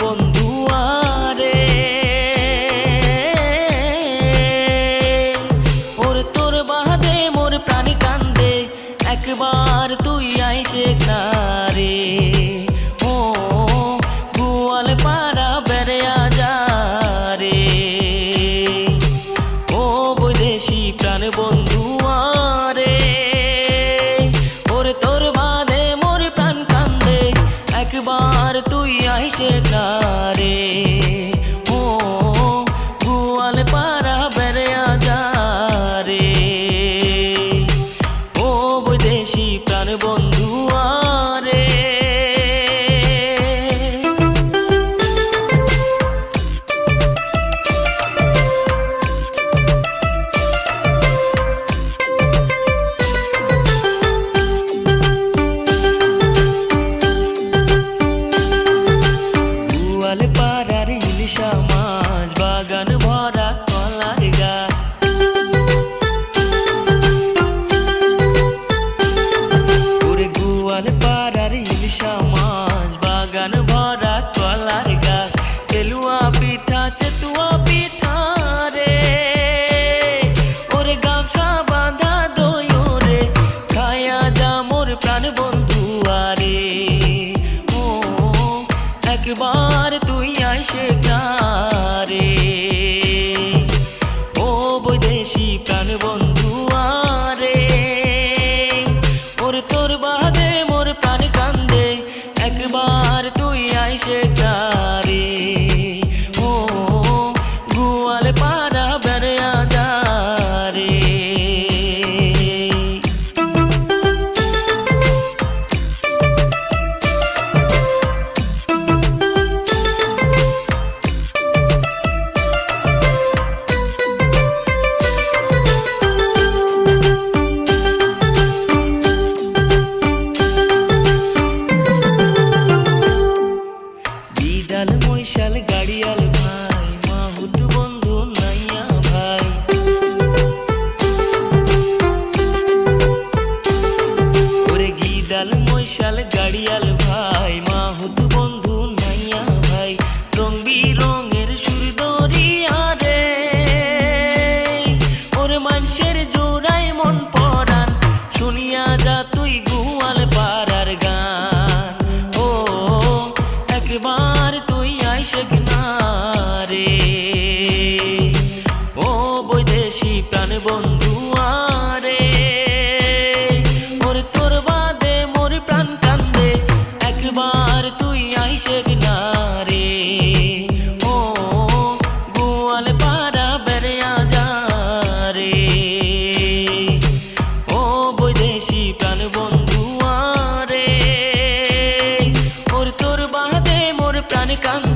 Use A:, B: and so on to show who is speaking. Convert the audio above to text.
A: বন্ধু আরে ওরে তোর বাদে মোর প্রাণ কান্দে একবার তুই আইসে না রে ও গোয়াল পাড়া বেড়া যা রে ও বৈদেশি প্রাণ বন্ধু আরে ওরে তোর বাদে মোর প্রাণ কান্দে একবার তুই আইসে না রে ও গোয়াল পাড়া বেড়া যা রে ও বৈদেশি প্রাণ বন্ধু আরে পাড়ার ইলিশা মাছ বাগান ভরা কলার গাছ ওরে গোয়াল পাড়ার ইলিশা মাছ বাগান ভরা কলার গাছ তেলুয়া পিঠা চেতুয়া পিঠা রে ওরে গামছা বাঁধা দই রে খায়া যা মোর প্রাণ বন্ধু আরে ও একবার তুই আইসে না রে ও বৈদেশি প্রাণ বন্ধু আরে ওর তোর বাদে মোর প্রাণ কান্দে একবার তুই আইসে না রে ও গোয়াল পাড়া বেড়া যা রে মৈশাল গাড়িয়াল ভাই মাহুত বন্ধু নাইয়া ভাই ওরে গিদাল মৈশাল গাড়িয়াল ভাই মাহুত বন্ধু নাইয়া ভাই রং বিরঙের সুর দরিয়া রে ওরে মানুষের জোড়ায় মন পরান শুনিয়া যা তুই গোয়াল পাড়ার গান ও একবার রে ও বৈদেশি প্রাণ বন্ধু আরে ওরে তোর বাদে মোর প্রাণ কান্দে একবার তুই আইসে না রে ও গোয়াল পাড়া বেড়া যা রে ও বৈদেশি প্রাণ বন্ধু আরে ওরে তোর বাদে মোর প্রাণ কান্দে